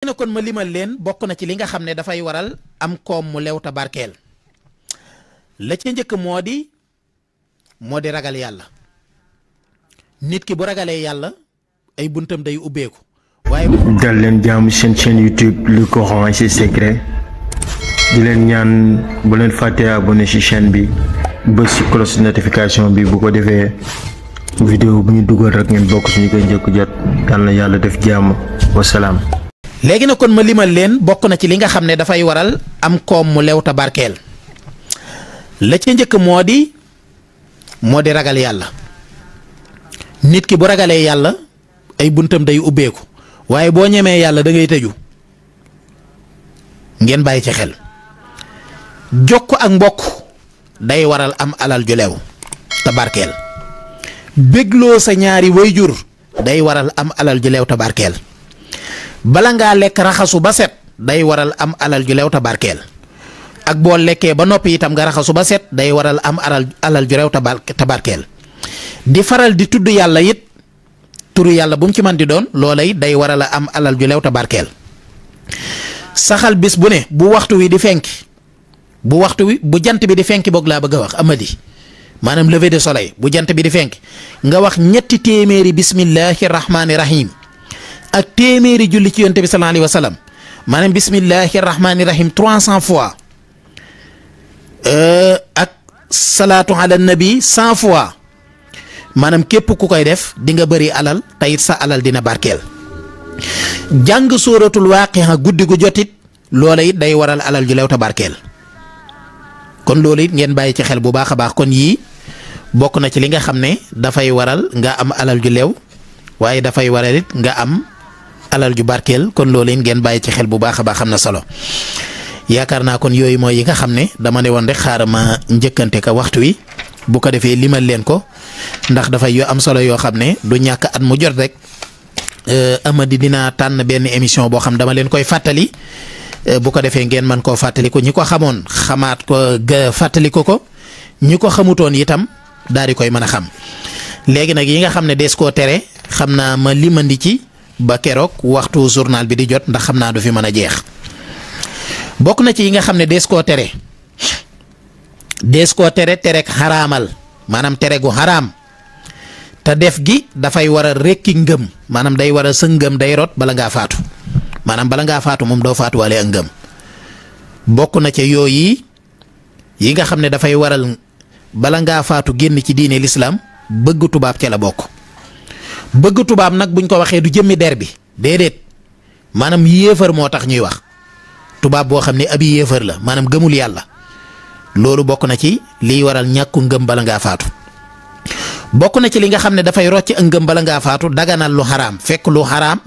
na kon ma limal leen bokk na ci li nga xam ne dafay waral am koom mu lew ta barkeel la ca njëkk moo di ragal yàlla. nit ki bu ragalee yàlla ay buntam day ubbeeku waaye dal leen jaamu seen chaîne YouTube Le Coran et ses secrets di leen ñaan bu leen fàtte abonné ci chaîne bi bës ci cloche notification bi bu ko defee vidéo bu ñu dugal rek ngeen bokk suñu koy njëkk jot yal na yàlla def jàmm wasalaam. léegi na kon ma limal leen bokk na ci li nga xam ne dafay waral am koom mu lew ta barkeel la ca njëkk moo di ragal yàlla. nit ki bu ragalee yàlla ay buntam day ubbeeku waaye boo ñemee yàlla da ngay tëju ngeen bàyyi ci xel. jokk ak mbokk day waral am alal ju lew ta barkeel. bégloo sa ñaari wayjur day waral am alal ju lew ta barkeel. bala ngaa lekk raxasu ba set day waral am alal ju lew ta barkeel. ak boo lekkee ba noppi itam nga raxasu ba set day waral am alal ju lew ta barkeel. di faral di tudd yàlla it turu yàlla bu mu ci man di doon loola it day waral a am alal ju lew ta barkeel. saxal bis bu ne bu waxtu wi di fenki bu jant bi di fenki boog laa bëgg a wax amadi maanaam lever de soleil bu jant bi di fenki nga wax ñetti téeméeri bismillahi rahmaani rahim ak téeméeri julli ci yonte bi sallallahu alayhi wa sallam maanaam bismillahi rahmaani rahim 300 fois ak salaatu ala nabi 100 fois. maanaam képp ku koy def di nga bëri alal tayit sa alal dina barkeel. jàng sóoratul waaqi'a guddi gu jotit loola it day waral alal ju lew ta barkeel. kon loolu it ngeen bàyyi ci xel bu baax a baax kon yii bokk na ci li nga xam ne dafay waral nga am alal ju lew waaye dafay waral it nga am alal ju barkeel kon loolu it ngeen bàyyi ci xel bu baax a baax am na solo. yaakaar naa kon yooyu mooy yi nga xam ne dama ne woon rek xaaral ma njëkkante ka waxtu wi bu ko defee limal leen ko. ndax dafay yoo am solo yoo xam ne du ñàkk at mu jot rek amadi dina tànn benn émission boo xam dama leen koy fàttali bu ko defee ngeen mën koo fàttali ko ñi ko xamoon xamaat ko fàttali ko ñi ko xamutoon itam daal di koy mën a xam. léegi nag yi nga xam ne des koo tere xam naa ma limandi ci ba keroog waxtu journal bi di jot ndax xam naa du fi mën a jeex. bokk na ci yi nga xam ne des koo tere terek xaraamal. maanaam tere gu xaraam te def gi dafay war a rekki ngëm maanaam day war a sa ngëm day rot bala ngaa faatu maanaam bala ngaa faatu moom doo faatuwaale ak ngëm. bokk na ca yooyu yi nga xam ne dafay waral bala ngaa faatu génn ci diine lislaam bëgg tubaab ca la bokk. bëgg tubaab nag buñ ko waxee du jëmmi der bi déedéet maanaam yéefar moo tax ñuy wax tubaab boo xam ne ab yéefar la maanaam gëmul yàlla. loolu bokk na ci liy waral ñàkku ngëm bala ngaa faatu. bokk na ci li nga xam ne dafay rocc ak ngëm bala ngaa faatu daganal lu xaraam fekk lu xaraam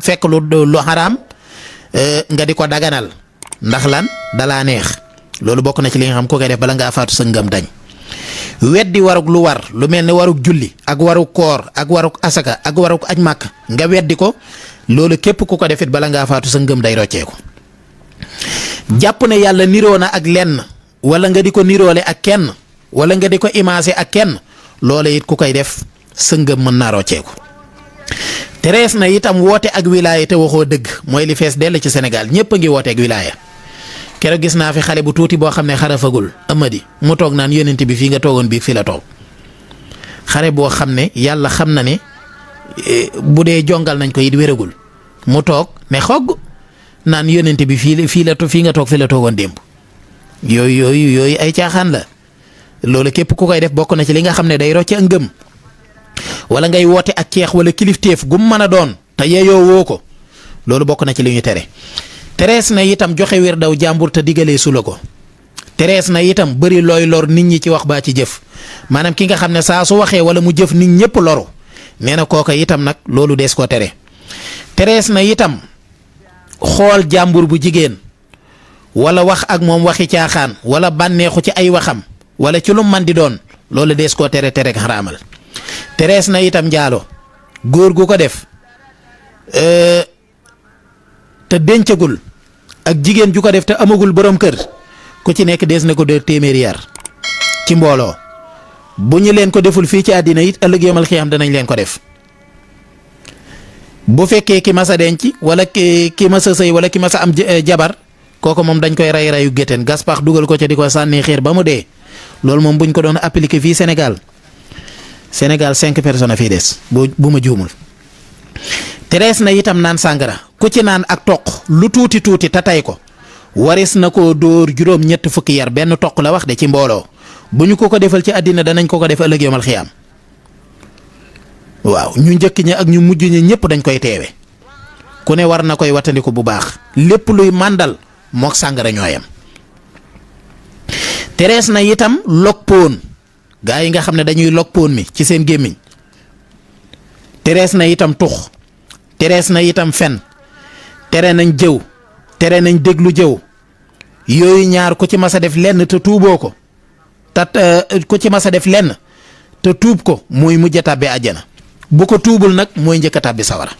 nga di ko daganal ndax lan dalaa neex loolu bokk na ci li nga xam ko koy def bala ngaa faatu sa ngëm dañ. weddi warug lu war lu mel ne warug julli ak warug koor ak warug asaka ak warug aj màkk nga weddi ko loolu képp ku ko defit bala ngaa faatu sa ngëm day rocceeku. jàpp ne yàlla niroo na ak lenn. wala nga di ko niroole ak kenn wala nga di ko imaase ak kenn loola it ku koy def sa ngëm mën naa rocceeku. terees na itam woote ak wilaaya te waxoo dëgg mooy li fees dell ci Sénégal ñëpp a ngi woote ak wilaaya. keroog gis naa fi xale bu tuuti boo xam ne xarafagul amadi mu toog naan yonent bi fii nga toogoon bii fii la toog. xale boo xam ne yàlla xam na ne bu dee jongal nañ ko it wéragul mu toog ne xogg naan yonent bi fii nga toog fi la toogoon démb. yooyu ay caaxaan la loolu képp ku koy def bokk na ci li nga xam ne day rocce ak ngëm wala ngay woote ak ceex wala kilifteef gum mën a doon te yeyoo woo ko loolu bokk na ci li ñu tere. terees na itam joxe wér daw jàmbur te digalee su la ko. terees na itam bëri looy lor nit ñi ci wax baa ci jëf maanaam ki nga xam ne saa su waxee wala mu jëf nit ñëpp loru nee na kooka itam nag loolu dees ko tere. terees na itam xool jàmbur bu jigéen. wala wax ak moom waxi caaxaan wala bànneexu ci ay waxam wala ci lu man di doon loolu dees koo tere xaraamal. terees na itam njaalo góor gu ko def te dencagul ak jigéen ju ko def te amagul borom kër ku ci nekk dees na ko dee téeméeri yar ci mbooloo bu ñu leen ko deful fii ci àddina it ëllëg yomal xiyaam danañ leen ko def. bu fekkee ki mas a denc wala ki mas a sëy wala ki mas a am jabar kooku moom dañ koy rey reyu gétteen gas pax dugal ko ca di ko sànni xiir ba mu dee loolu moom buñ ko doon appliqué fii Sénégal 5 personnes a fii des bu ma juumul. terees na itam naan sàngara ku ci naan ak toq lu tuuti tuuti te tay ko waris na koo dóor juróom-ñett fukki yar benn toq la wax de ci mbooloo bu ñu ko defal ci àddina danañ ko def ëllëg yomal xiyaam waaw ñu njëkk ñi ak ñu mujj ñi ñëpp dañ koy teewe ku ne war na koy wattandiku bu baax lépp luy màndal mook sàngara ñooyam. terees na itam log poon gaa yi nga xam ne dañuy log poon mi ci seen gémmiñ terees na itam tux terees na itam fen tere nañ jëw tere nañ déglu jëw yooyu ñaar ku ci mas a def lenn te tuuboo ko ku ci mas a def lenn te tuub ko mooy mujj a tàbbi àjjana bu ko tuubul nag mooy njëkk a tàbbi sawara